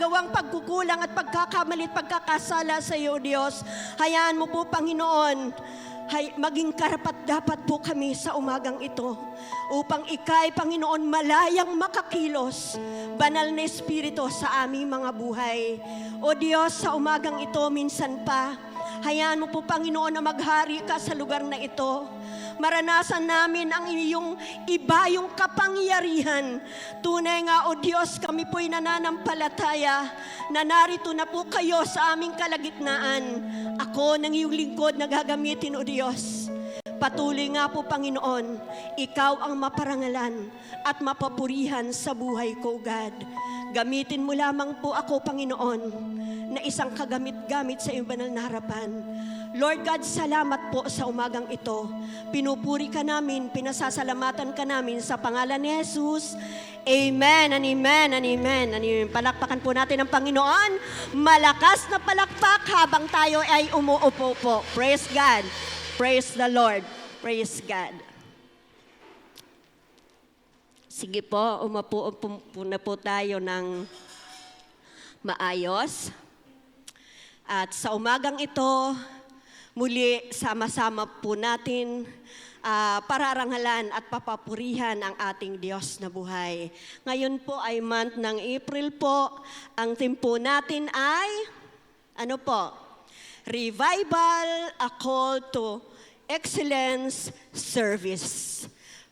nagawang pagkukulang at pagkakamali at pagkakasala sa iyo, Diyos. Hayaan mo po, Panginoon, maging karapat-dapat po kami sa umagang ito upang ikay, Panginoon, malayang makakilos, banal na Espiritu sa aming mga buhay. O Diyos, sa umagang ito, minsan pa, hayaan mo po, Panginoon, na maghari ka sa lugar na ito. Maranasan namin ang iyong ibayong kapangyarihan. Tunay nga, O Diyos, kami po'y nananampalataya na narito na po kayo sa aming kalagitnaan. Ako ng iyong lingkod na gagamitin, O Diyos. Patuloy nga po, Panginoon, ikaw ang maparangalan at mapapurihan sa buhay ko, God. Gamitin mo lamang po ako, Panginoon, na isang kagamit-gamit sa iyong banal na harapan. Lord God, salamat po sa umagang ito. Pinupuri ka namin, pinasasalamatan ka namin sa pangalan ni Jesus. Amen and amen and amen. Palakpakan po natin ang Panginoon. Malakas na palakpak habang tayo ay umuupo po. Praise God. Praise the Lord. Praise God. Sige po, umupo na po tayo ng maayos. At sa umagang ito, muli sama-sama po natin pararanghalan at papapurihan ang ating Diyos na buhay. Ngayon po ay month ng April po. Ang theme po natin ay, ano po? Revival, a call to excellence service.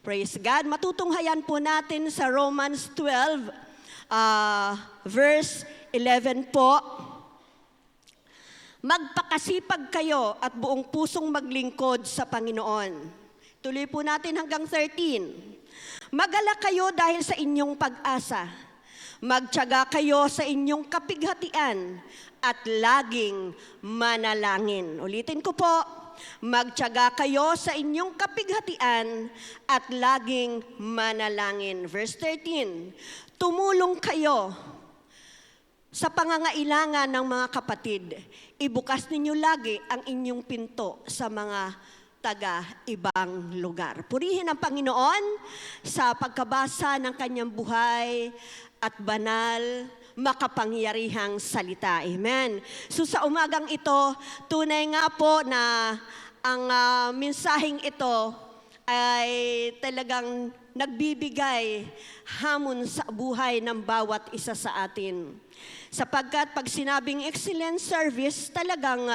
Praise God. Matutunghayan po natin sa Romans 12, verse 11 po. Magpakasipag kayo at buong pusong maglingkod sa Panginoon. Tuloy po natin hanggang 13. Magalak kayo dahil sa inyong pag-asa. Magtiyaga kayo sa inyong kapighatian at laging manalangin. Ulitin ko po. Magtiyaga kayo sa inyong kapighatian at laging manalangin. Verse 13. Tumulong kayo sa pangangailangan ng mga kapatid. Ibukas ninyo lagi ang inyong pinto sa mga taga-ibang lugar. Purihin ang Panginoon sa pagkabasa ng kanyang buhay at banal, makapangyarihang salita. Amen. So sa umagang ito, tunay nga po na ang mensaheng ito ay talagang nagbibigay hamon sa buhay ng bawat isa sa atin. Sapagkat pag sinabing excellent service, talagang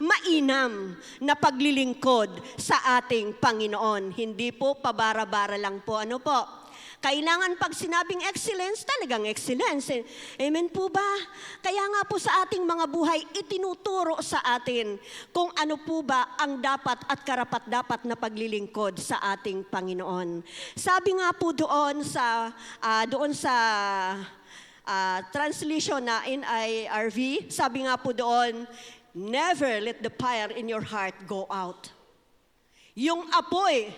mainam na paglilingkod sa ating Panginoon. Hindi po pabara-bara lang po. Ano po? Kailangan pag sinabing excellence, talagang excellence. Amen po ba? Kaya nga po sa ating mga buhay, itinuturo sa atin kung ano po ba ang dapat at karapat-dapat na paglilingkod sa ating Panginoon. Sabi nga po doon sa translation na NIRV, sabi nga po doon, never let the fire in your heart go out. Yung apoy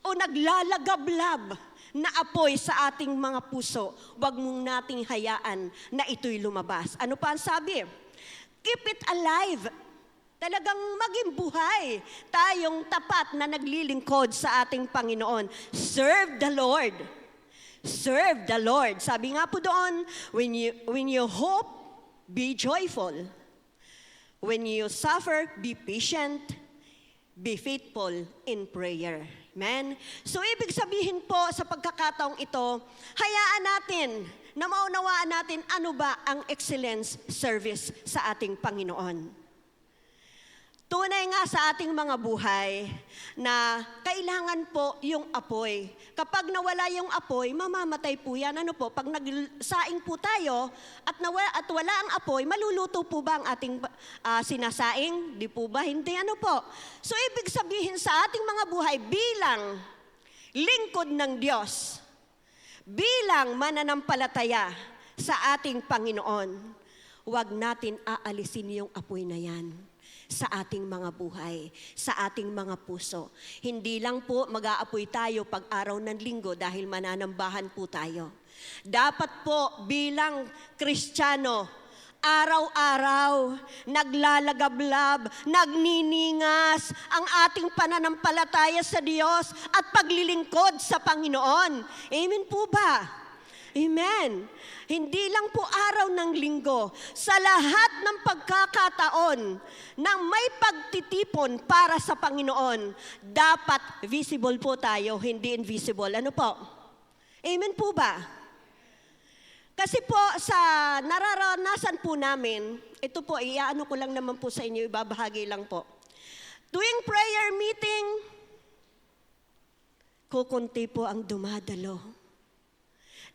o naglalagablab na apoy sa ating mga puso, wag mong nating hayaan na ito'y lumabas. Ano pa ang sabi? Keep it alive. Talagang maging buhay tayong tapat na naglilingkod sa ating Panginoon. Serve the Lord. Serve the Lord. Sabi nga po doon, when you hope, be joyful. When you suffer, be patient. Be faithful in prayer. Amen? So, ibig sabihin po sa pagkakataong ito, hayaan natin na maunawaan natin ano ba ang excellence service sa ating Panginoon. Tunay nga sa ating mga buhay na kailangan po yung apoy. Kapag nawala yung apoy, mamamatay po yan. Ano po? Pag nagsaing po tayo at wala ang apoy, maluluto po ba ang ating sinasaing? Di po ba? Hindi. Ano po? So, ibig sabihin sa ating mga buhay bilang lingkod ng Diyos, bilang mananampalataya sa ating Panginoon, huwag natin aalisin yung apoy na yan sa ating mga buhay, sa ating mga puso. Hindi lang po mag-aapoy tayo pag araw ng linggo dahil mananambahan po tayo. Dapat po bilang Kristiyano, araw-araw, naglalagablab, nagniningas ang ating pananampalataya sa Diyos at paglilingkod sa Panginoon. Amen po ba? Amen. Hindi lang po araw ng linggo, sa lahat ng pagkakataon na may pagtitipon para sa Panginoon, dapat visible po tayo, hindi invisible. Ano po? Amen po ba? Kasi po sa nararanasan po namin, ito po, iaano ko lang naman po sa inyo, ibabahagi lang po. Tuwing prayer meeting, kukunti po ang dumadalo.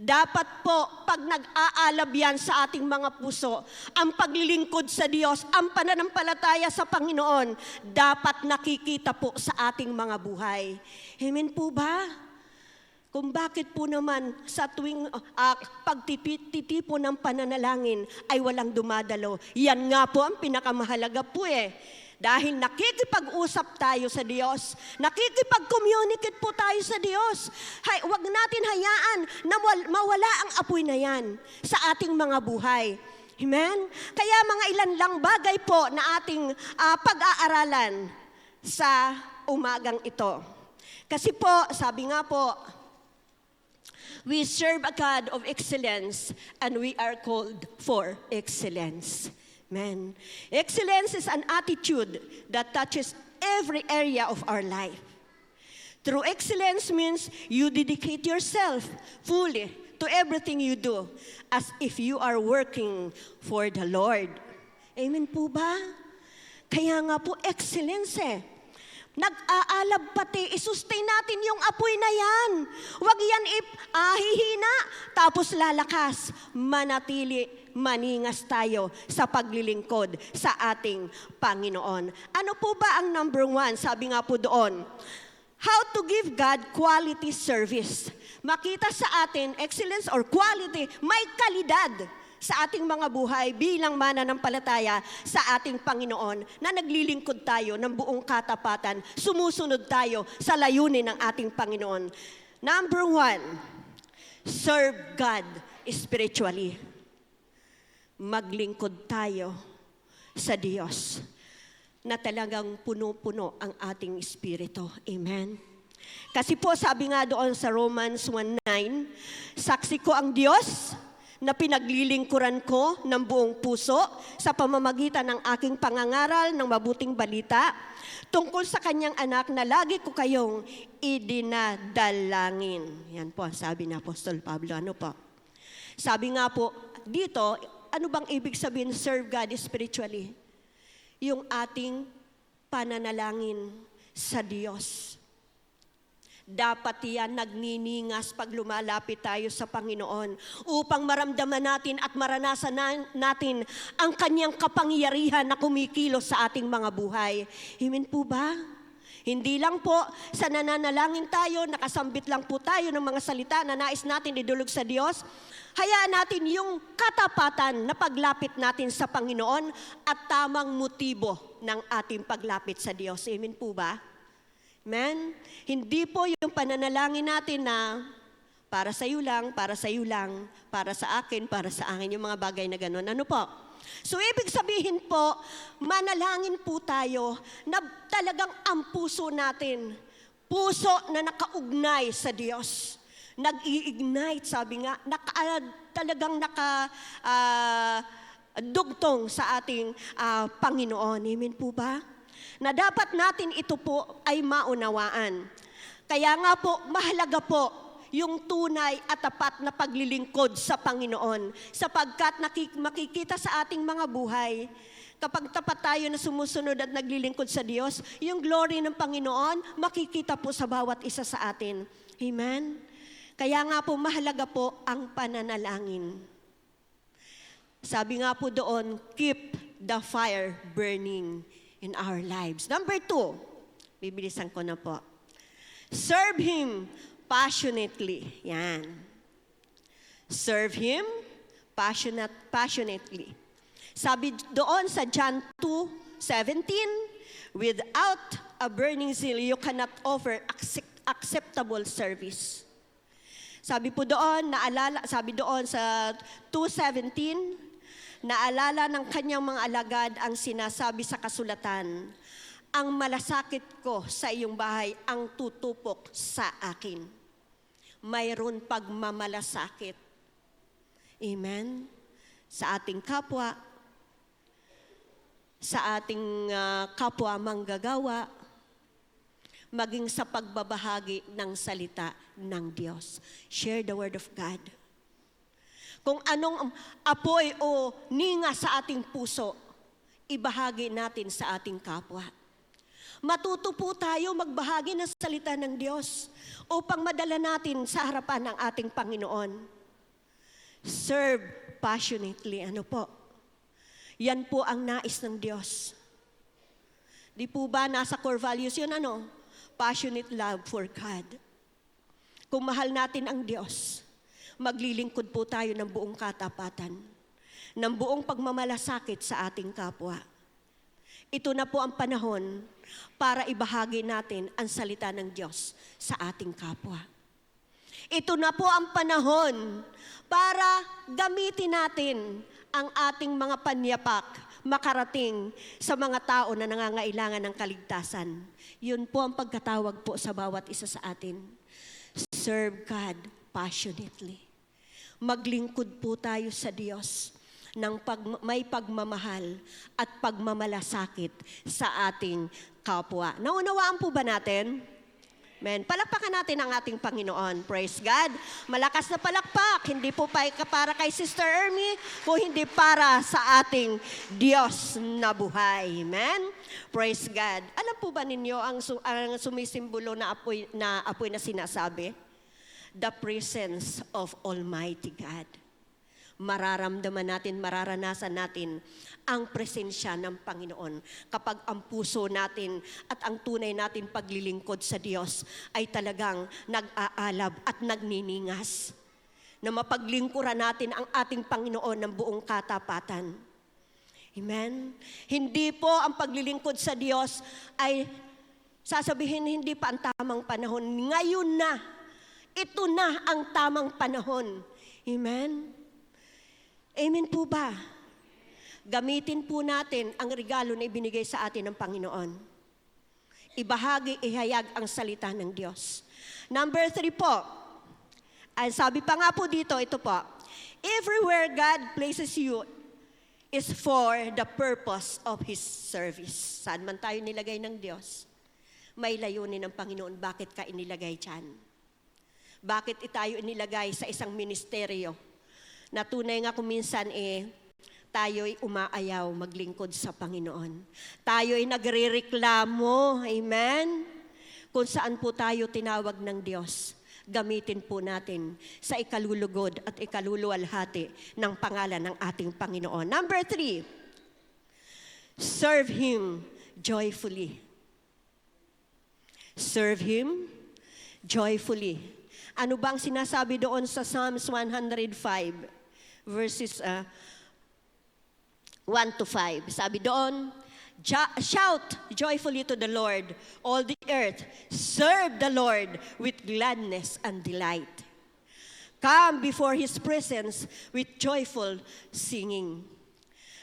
Dapat po, pag nag-aalab yan sa ating mga puso, ang paglilingkod sa Diyos, ang pananampalataya sa Panginoon, dapat nakikita po sa ating mga buhay. Amen po ba? Kung bakit po naman sa tuwing pagtitipo ng pananalangin ay walang dumadalo. Yan nga po ang pinakamahalaga po Dahil nakikipag-usap tayo sa Diyos, nakikipag-communicate po tayo sa Diyos. Huwag natin hayaan na mawala ang apoy na yan sa ating mga buhay. Amen? Kaya mga ilan lang bagay po na ating pag-aaralan sa umagang ito. Kasi po, sabi nga po, we serve a God of excellence and we are called for excellence. Amen. Excellence is an attitude that touches every area of our life. True excellence means you dedicate yourself fully to everything you do as if you are working for the Lord. Amen po ba? Kaya nga po excellence Nag-aalab pati, isustain natin yung apoy na yan. Huwag yan hihina, tapos lalakas. Manatili, maningas tayo sa paglilingkod sa ating Panginoon. Ano po ba ang number 1? Sabi nga po doon, how to give God quality service. Makita sa atin, excellence or quality, may kalidad sa ating mga buhay bilang mananampalataya sa ating Panginoon na naglilingkod tayo ng buong katapatan, sumusunod tayo sa layunin ng ating Panginoon. Number 1, serve God spiritually. Maglingkod tayo sa Diyos na talagang puno-puno ang ating espiritu. Amen. Kasi po sabi nga doon sa Romans 1:9, saksi ko ang Diyos na pinaglilingkuran ko ng buong puso sa pamamagitan ng aking pangangaral ng mabuting balita tungkol sa kanyang anak na lagi ko kayong idinadalangin. Yan po ang sabi ni Apostol Pablo. Ano po? Sabi nga po dito, ano bang ibig sabihin serve God spiritually? Yung ating pananalangin sa Diyos. Dapat yan nagniningas pag lumalapit tayo sa Panginoon upang maramdaman natin at maranasan natin ang kanyang kapangyarihan na kumikilos sa ating mga buhay. Amen po ba? Hindi lang po sa nananalangin tayo, nakasambit lang po tayo ng mga salita na nais natin idulog sa Diyos. Hayaan natin yung katapatan na paglapit natin sa Panginoon at tamang motibo ng ating paglapit sa Diyos. Amen po ba? Amen? Hindi po yung pananalangin natin na para sa iyo lang, para sa iyo lang, para sa akin, yung mga bagay na gano'n. Ano po? So, ibig sabihin po, manalangin po tayo na talagang ang puso natin, puso na nakaugnay sa Diyos. Nag-i-ignite, sabi nga, talagang dugtong sa ating Panginoon. Amen po ba? Na dapat natin ito po ay maunawaan. Kaya nga po, mahalaga po yung tunay at tapat na paglilingkod sa Panginoon. Sapagkat makikita sa ating mga buhay, kapag tapat tayo na sumusunod at naglilingkod sa Diyos, yung glory ng Panginoon, makikita po sa bawat isa sa atin. Amen? Kaya nga po, mahalaga po ang pananalangin. Sabi nga po doon, keep the fire burning in our lives. Number 2, bibilisan ko na po. Serve Him passionately. Yan. Serve Him passionately. Sabi doon sa John 2:17, without a burning zeal, you cannot offer acceptable service. Sabi po doon, sabi doon sa 2:17, naalala ng kanyang mga alagad ang sinasabi sa kasulatan, ang malasakit ko sa iyong bahay ang tutupok sa akin. Mayroon pagmamalasakit Amen? Sa ating kapwa, sa ating kapwa manggagawa, maging sa pagbabahagi ng salita ng Diyos. Share the Word of God. Kung anong apoy o ninga sa ating puso, ibahagi natin sa ating kapwa. Matuto po tayo magbahagi ng salita ng Diyos upang madala natin sa harapan ng ating Panginoon. Serve passionately. Ano po? Yan po ang nais ng Diyos. Di po ba nasa core values yun ano? Passionate love for God. Kung mahal natin ang Diyos, maglilingkod po tayo ng buong katapatan, ng buong pagmamalasakit sa ating kapwa. Ito na po ang panahon para ibahagi natin ang salita ng Diyos sa ating kapwa. Ito na po ang panahon para gamitin natin ang ating mga panyapak makarating sa mga tao na nangangailangan ng kaligtasan. Yun po ang pagkatawag po sa bawat isa sa atin. Serve God passionately. Maglingkod po tayo sa Diyos ng may pagmamahal at pagmamalasakit sa ating kapwa. Naunawaan po ba natin? Amen. Palakpakan natin ang ating Panginoon. Praise God. Malakas na palakpak. Hindi po para kay Sister Ermi, kung hindi para sa ating Diyos na buhay. Amen. Praise God. Alam po ba ninyo ang sumisimbolo na apoy na sinasabi? The presence of Almighty God. Mararamdaman natin, mararanasan natin ang presensya ng Panginoon kapag ang puso natin at ang tunay natin paglilingkod sa Diyos ay talagang nag-aalab at nagniningas. Na mapaglingkuran natin ang ating Panginoon ng buong katapatan. Amen? Hindi po ang paglilingkod sa Diyos ay sasabihin hindi pa ang tamang panahon. Ngayon na, ito na ang tamang panahon. Amen? Amen po ba? Gamitin po natin ang regalo na ibinigay sa atin ng Panginoon. Ibahagi, ihayag ang salita ng Diyos. Number 3 po, ay sabi pa nga po dito, ito po, everywhere God places you is for the purpose of His service. Saan man tayo nilagay ng Diyos, may layunin ng Panginoon, bakit ka inilagay dyan? Bakit tayo inilagay sa isang ministeryo? Na tunay nga kung minsan tayo'y umaayaw maglingkod sa Panginoon. Tayo'y nagrereklamo, amen? Kung saan po tayo tinawag ng Diyos, gamitin po natin sa ikalulugod at ikaluluwalhati ng pangalan ng ating Panginoon. Number 3, serve Him joyfully. Serve Him joyfully. Ano bang sinasabi doon sa Psalms 105? Verses 1 to 5. Sabi doon, shout joyfully to the Lord, all the earth. Serve the Lord with gladness and delight. Come before His presence with joyful singing.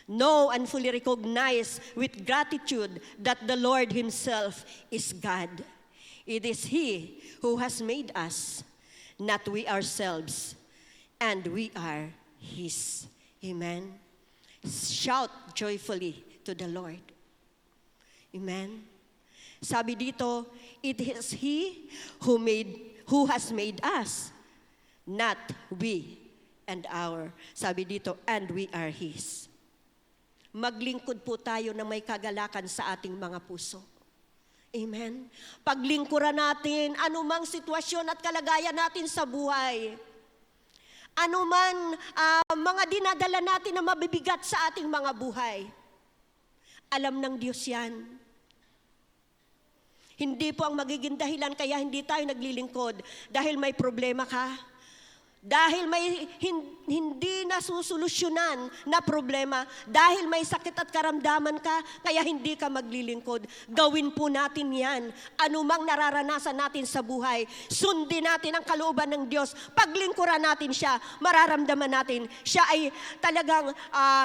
Know and fully recognize with gratitude that the Lord Himself is God. It is He who has made us, not we ourselves, and we are His. Amen. Shout joyfully to the Lord. Amen. Sabi dito, it is He who has made us, not we and our. Sabi dito, and we are His. Maglingkod po tayo na may kagalakan sa ating mga puso. Amen. Paglingkuran natin anumang sitwasyon at kalagayan natin sa buhay. Anuman mga dinadala natin na mabibigat sa ating mga buhay. Alam ng Diyos yan. Hindi po ang magiging dahilan kaya hindi tayo naglilingkod dahil may problema ka. Dahil may hindi nasusolusyonan na problema, dahil may sakit at karamdaman ka, kaya hindi ka maglilingkod. Gawin po natin yan. Anumang nararanasan natin sa buhay, sundin natin ang kalooban ng Diyos. Paglingkuran natin siya, mararamdaman natin siya ay talagang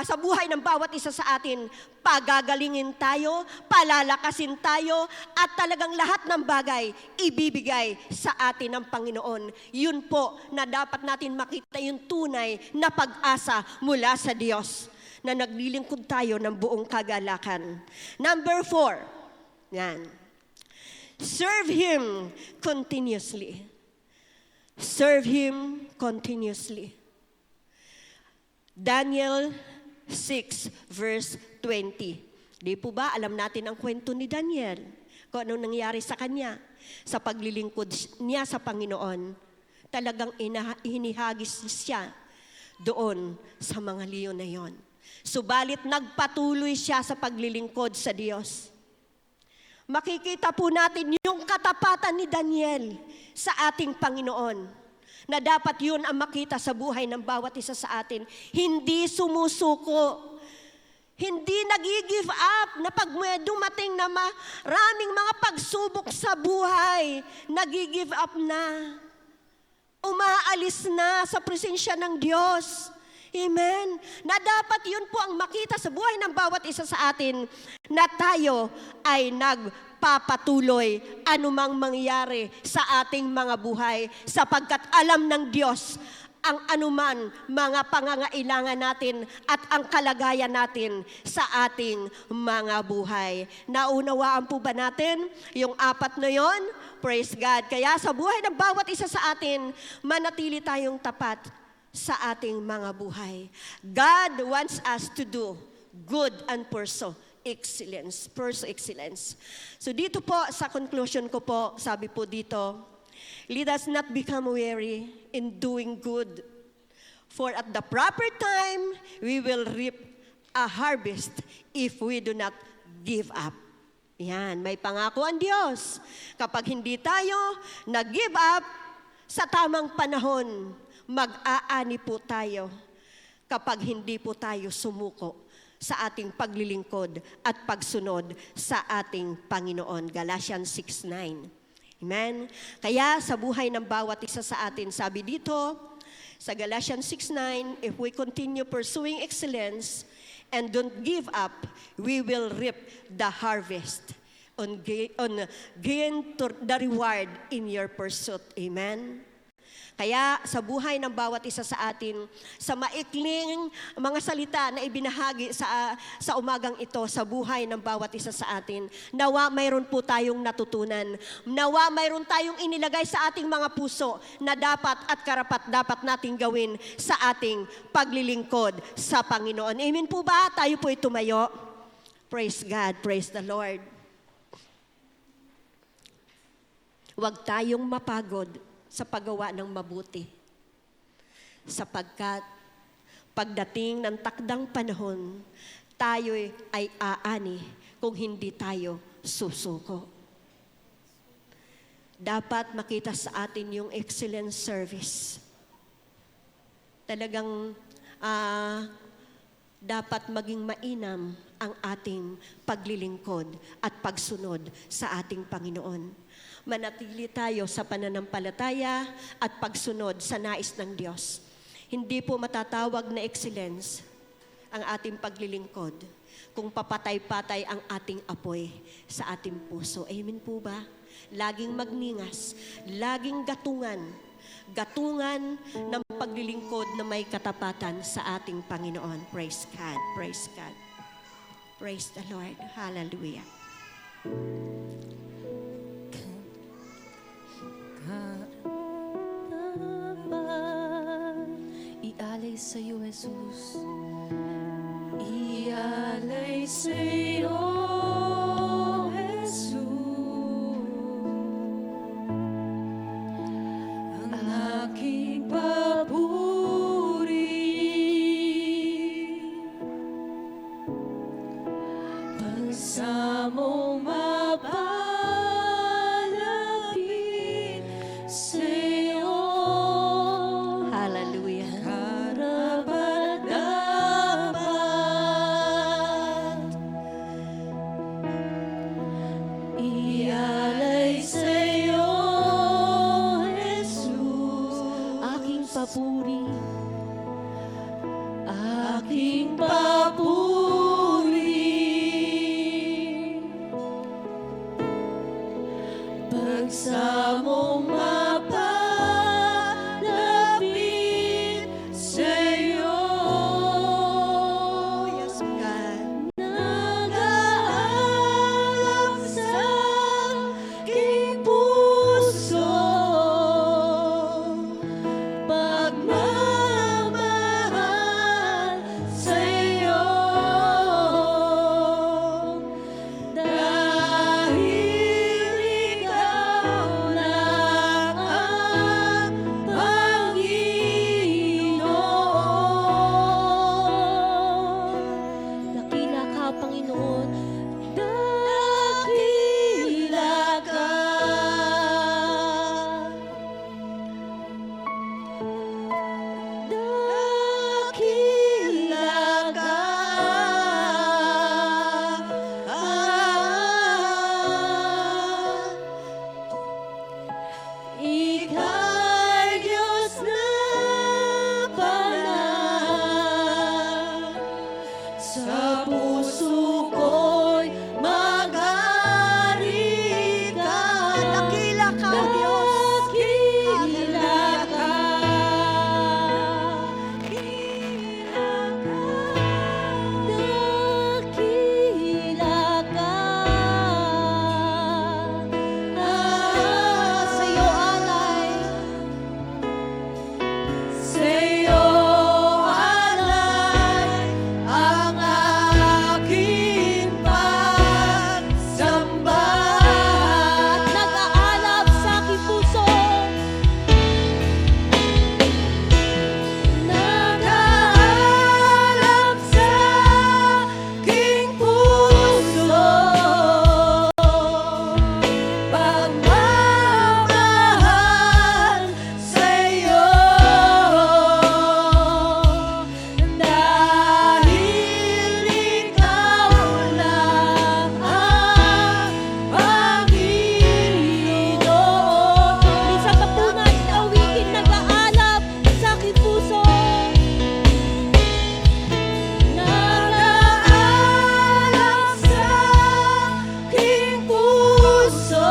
sa buhay ng bawat isa sa atin, pagagalingin tayo, palalakasin tayo, at talagang lahat ng bagay ibibigay sa atin ng Panginoon. Yun po na dapat natin makita yung tunay na pag-asa mula sa Diyos na naglilingkod tayo ng buong kagalakan. Number 4, yan. Serve Him continuously. Serve Him continuously. Daniel 6 verse 20. Di po ba alam natin ang kwento ni Daniel? Kung anong nangyari sa kanya sa paglilingkod niya sa Panginoon. Talagang hinihagis siya doon sa mga leon na yon. Subalit nagpatuloy siya sa paglilingkod sa Diyos. Makikita po natin yung katapatan ni Daniel sa ating Panginoon, na dapat yun ang makita sa buhay ng bawat isa sa atin. Hindi sumusuko. Hindi nag-give up na pag may dumating na maraming mga pagsubok sa buhay, nag-give up na. Umaalis na sa presensya ng Diyos. Amen. Na dapat yun po ang makita sa buhay ng bawat isa sa atin, na tayo ay nagpapatuloy anumang mangyari sa ating mga buhay, sapagkat alam ng Diyos ang anuman mga pangangailangan natin at ang kalagayan natin sa ating mga buhay. Naunawaan po ba natin yung 4 na yon? Praise God. Kaya sa buhay ng bawat isa sa atin, manatili tayong tapat sa ating mga buhay. God wants us to do good and pursue excellence. Pursue excellence. So dito po sa conclusion ko po, sabi po dito, let us not become weary in doing good, for at the proper time, we will reap a harvest if we do not give up. Yan, may pangako ang Diyos. Kapag hindi tayo nag-give up sa tamang panahon, mag-aani po tayo kapag hindi po tayo sumuko sa ating paglilingkod at pagsunod sa ating Panginoon. Galatians 6:9. Amen? Kaya sa buhay ng bawat isa sa atin, sabi dito sa Galatians 6:9, if we continue pursuing excellence and don't give up, we will reap the harvest on gain to the reward in your pursuit. Amen? Kaya sa buhay ng bawat isa sa atin, sa maikling mga salita na ibinahagi sa umagang ito, sa buhay ng bawat isa sa atin, nawa mayroon po tayong natutunan. Nawa mayroon tayong inilagay sa ating mga puso na dapat at karapat dapat nating gawin sa ating paglilingkod sa Panginoon. Amen po ba? Tayo po'y tumayo. Praise God, praise the Lord. Huwag tayong mapagod sa paggawa ng mabuti, sapagkat pagdating ng takdang panahon, tayo ay aani kung hindi tayo susuko. Dapat makita sa atin yung excellent service. Talagang dapat maging mainam ang ating paglilingkod at pagsunod sa ating Panginoon. Manatili tayo sa pananampalataya at pagsunod sa nais ng Diyos. Hindi po matatawag na excellence ang ating paglilingkod kung papatay-patay ang ating apoy sa ating puso. Amen po ba? Laging magningas, laging gatungan ng paglilingkod na may katapatan sa ating Panginoon. Praise God, praise God. Praise the Lord. Hallelujah. Ialay sa'yo, Jesus. Ialay sa'yo, Jesus. Ang aking papuri. Pagsamo mapalapit sa'yo. Hallelujah. Ialay sa'yo, Jesus, aking papuri, aking papuri. Sa puso ko'y maghari ka. Dakila ka, O Diyos. Dakila ka. Dakila ka. Sa'yo alay. Sa'yo alay ang aking pagsamba. Nag-aalab sa aking puso. Nag-aalab sa aking puso. Pagmamahal sa'yo. Dahil ikaw lang ang Panginoon. Minsan pa po natin awitin, nag-aalab sa aking puso. Nag-aalab sa aking puso.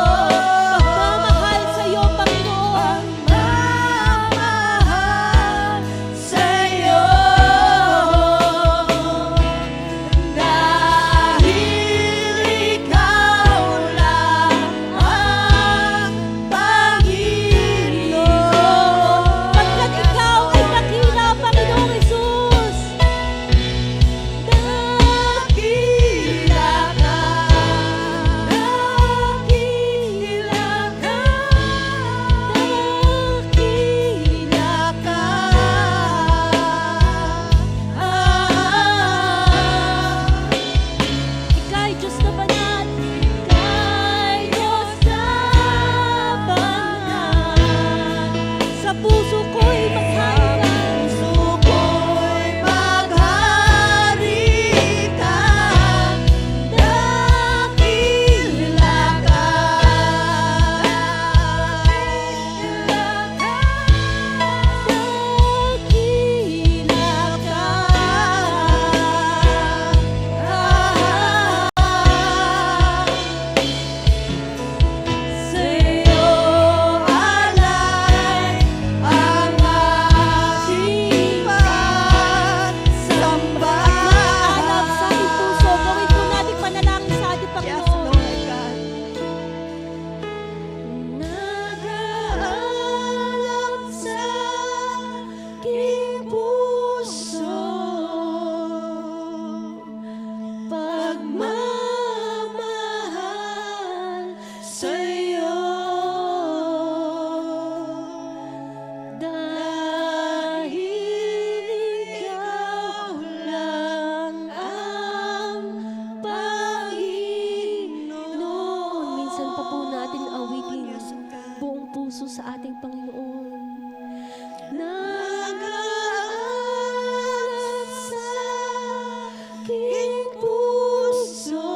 Pagmamahal sa'yo, Panginoon. Pagmamahal sa'yo. Dahil ikaw lang ang Panginoon. Pagkat ikaw ay dakila, Panginoong Jesus. Dakila ka. Dakila ka. Dakila ka. Ika'y Diyos na banal. Ika'y Diyos na banal. Sa puso ko'y maghari ka. Puso ko'y maghari ka. Dakila ka. Dakila ka. Sa'yo alay ang aking pagsamba. Nag-aalab sa ating puso. Gawin po natin panalangin sa ating Yes, Panginoon. Lord God. Nag-aalab sa aking puso. Pagmamahal sa'yo. Dahil ikaw lang ang Panginoon. Minsan pa po natin awitin Yes, God. buong puso sa ating Panginoon. Nag-aalab sa aking puso.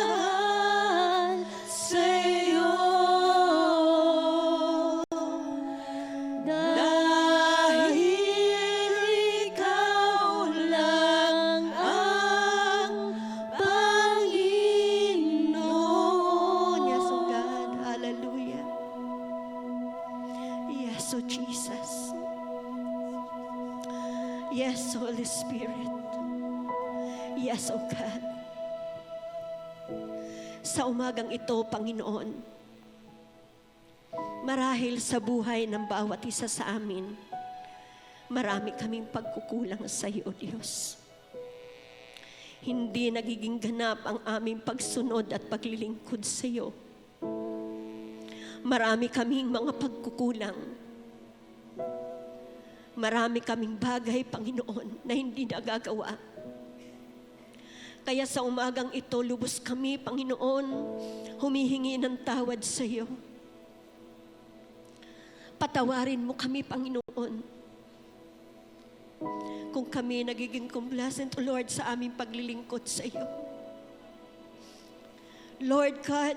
Pagmamahal sa'yo. Dahil ikaw lang ang Panginoon. Yes, O God. Hallelujah. Yes, O Jesus. Yes, Holy Spirit. Yes, O God. Sa umagang ito, Panginoon, marahil sa buhay ng bawat isa sa amin, marami kaming pagkukulang sa iyo, Diyos. Hindi nagiging ganap ang aming pagsunod at paglilingkod sa iyo. Marami kaming mga pagkukulang. Marami kaming bagay, Panginoon, na hindi nagagawa. Kaya sa umagang ito, lubos kami, Panginoon, humihingi ng tawad sa iyo. Patawarin mo kami, Panginoon. Kung kami nagiging complacent, Lord, sa aming paglilingkod sa iyo. Lord God,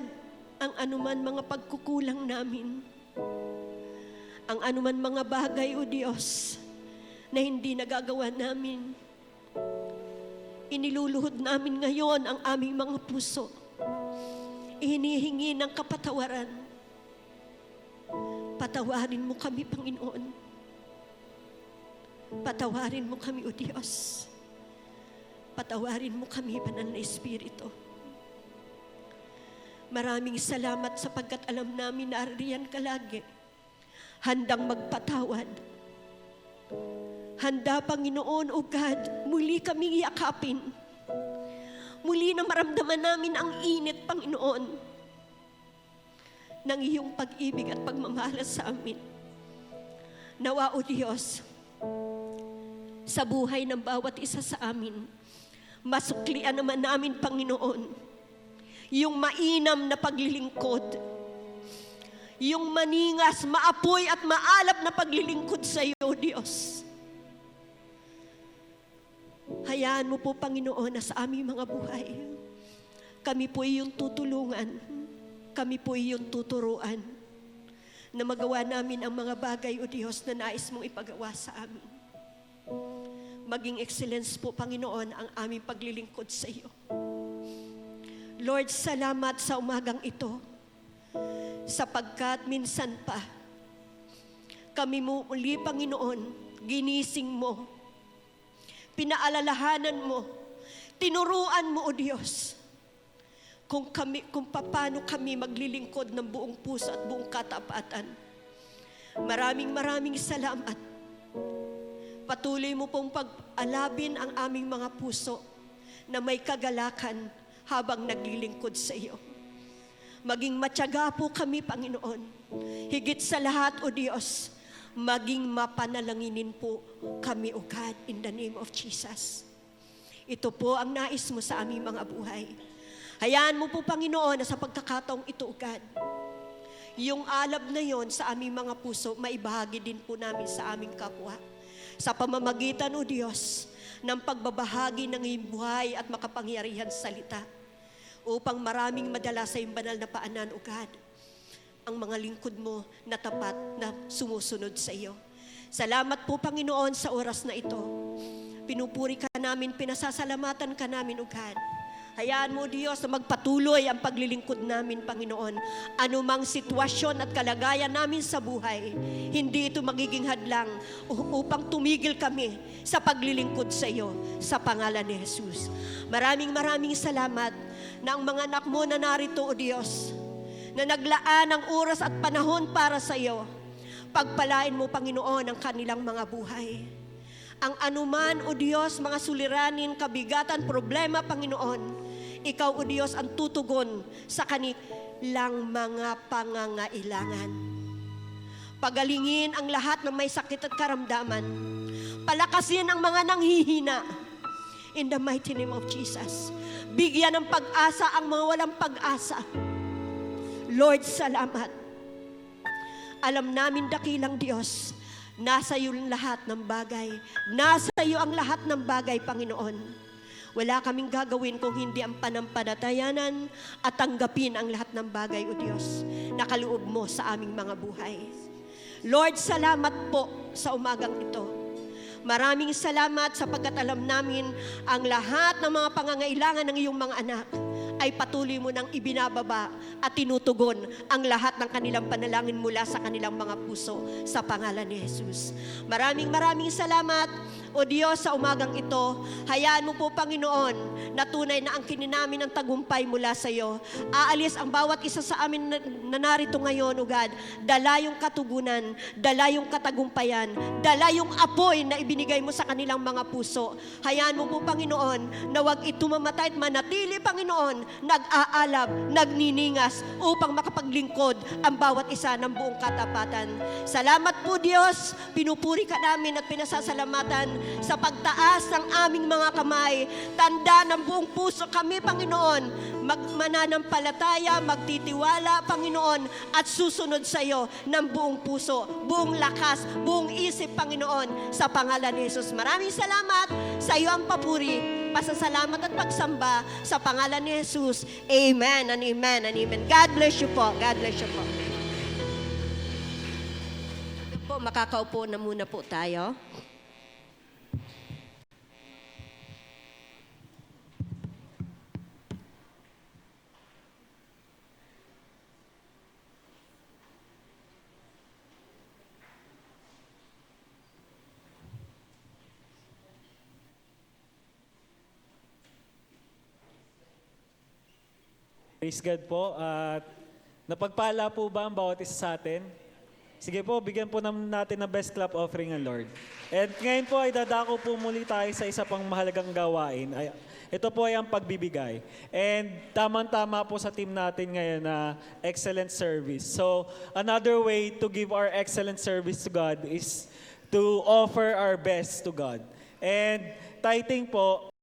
ang anuman mga pagkukulang namin, ang anuman mga bagay, O Diyos, na hindi nagagawa namin. Iniluluhod namin ngayon ang aming mga puso. Hinihingi ng kapatawaran. Patawarin mo kami, Panginoon. Patawarin mo kami, O Diyos. Patawarin mo kami, Banal na Espiritu. Maraming salamat sapagkat alam namin na ariyan ka lagi. Handang magpatawad. Handa, Panginoon, O God, muli kaming yakapin. Muli na maramdaman namin ang init, Panginoon, ng iyong pag-ibig at pagmamahal sa amin. Nawa, O Diyos, sa buhay ng bawat isa sa amin, masuklian naman namin, Panginoon, yung mainam na paglilingkod, yung maningas, maapoy at maalap na paglilingkod sa iyo, Diyos. Hayaan mo po, Panginoon, na sa aming mga buhay, kami po iyong tutulungan, kami po iyong tuturuan, na magawa namin ang mga bagay, O Diyos, na nais mong ipagawa sa amin. Maging excellence po, Panginoon, ang aming paglilingkod sa iyo. Lord, salamat sa umagang ito, sapagkat minsan pa, kami mo muli, Panginoon, ginising mo, pinaalalahanan mo, tinuruan mo, O Diyos, kung paano kami maglilingkod ng buong puso at buong katapatan. Maraming salamat. Patuloy mo pong pag-alabin ang aming mga puso na may kagalakan habang naglilingkod sa iyo. Maging matyaga po kami, Panginoon. Higit sa lahat, O Diyos, maging mapanalanginin po kami, O God, in the name of Jesus. Ito po ang nais mo sa aming mga buhay. Hayaan mo po, Panginoon, na sa pagkakataong ito, O God, yung alab na yon sa aming mga puso, maibahagi din po namin sa aming kapwa. Sa pamamagitan, O Diyos, ng pagbabahagi ng iyong buhay at makapangyarihan salita, upang maraming madala sa iyong banal na paanan, O God, ang mga lingkod mo na tapat na sumusunod sa iyo. Salamat po, Panginoon, sa oras na ito. Pinupuri ka namin, pinasasalamatan ka namin, O God. Hayaan mo, Diyos, na magpatuloy ang paglilingkod namin, Panginoon. Anumang sitwasyon at kalagayan namin sa buhay, hindi ito magiging hadlang upang tumigil kami sa paglilingkod sa iyo, sa pangalan ni Jesus. Maraming salamat na ang mga anak mo na narito, O Diyos, na naglaan ng oras at panahon para sa iyo. Pagpalain mo, Panginoon, ang kanilang mga buhay. Ang anuman, O Diyos, mga suliranin, kabigatan, problema, Panginoon, Ikaw, O Diyos, ang tutugon sa kanilang mga pangangailangan. Pagalingin ang lahat ng may sakit at karamdaman. Palakasin ang mga nanghihina. In the mighty name of Jesus. Bigyan ng pag-asa ang mga walang pag-asa. Lord, salamat. Alam namin, dakilang Diyos, nasa iyo ang lahat ng bagay. Nasa iyo ang lahat ng bagay, Panginoon. Wala kaming gagawin kung hindi ang panampalatayanan at tanggapin ang lahat ng bagay, O Diyos, na kaloob mo sa aming mga buhay. Lord, salamat po sa umagang ito. Maraming salamat sapagkat alam namin ang lahat ng mga pangangailangan ng iyong mga anak ay patuloy mo nang ibinababa at tinutugon ang lahat ng kanilang panalangin mula sa kanilang mga puso sa pangalan ni Jesus. Maraming salamat, O Diyos, sa umagang ito. Hayaan mo po, Panginoon, na tunay na ang namin ng tagumpay mula sa iyo. Aalis ang bawat isa sa amin na narito ngayon, O God, dala yung katugunan, dala yung katagumpayan, dala yung apoy na ibinigay mo sa kanilang mga puso. Hayaan mo po, Panginoon, na wag ito mamatay at manatili, Panginoon, nag-aalab, nagniningas upang makapaglingkod ang bawat isa ng buong katapatan. Salamat po, Diyos. Pinupuri ka namin at pinasasalamatan sa pagtaas ng aming mga kamay. Tanda ng buong puso kami, Panginoon, mananampalataya, magtitiwala, Panginoon, at susunod sa iyo ng buong puso, buong lakas, buong isip, Panginoon, sa pangalan ni Jesus. Maraming salamat. Sa iyo ang papuri, pasasalamat at pagsamba sa pangalan ni Jesus. Amen and amen and amen. God bless you po. God bless you po. Makakaupo na muna po tayo. Praise God po. At napagpala po ba ang bawat isa sa atin? Sige po, bigyan po natin ng best clap offering ang Lord. And ngayon po ay dadako po muli tayo sa isa pang mahalagang gawain. Ito po ay ang pagbibigay. And tamang-tama po sa team natin ngayon na excellent service. So, another way to give our excellent service to God is to offer our best to God. And tithing po,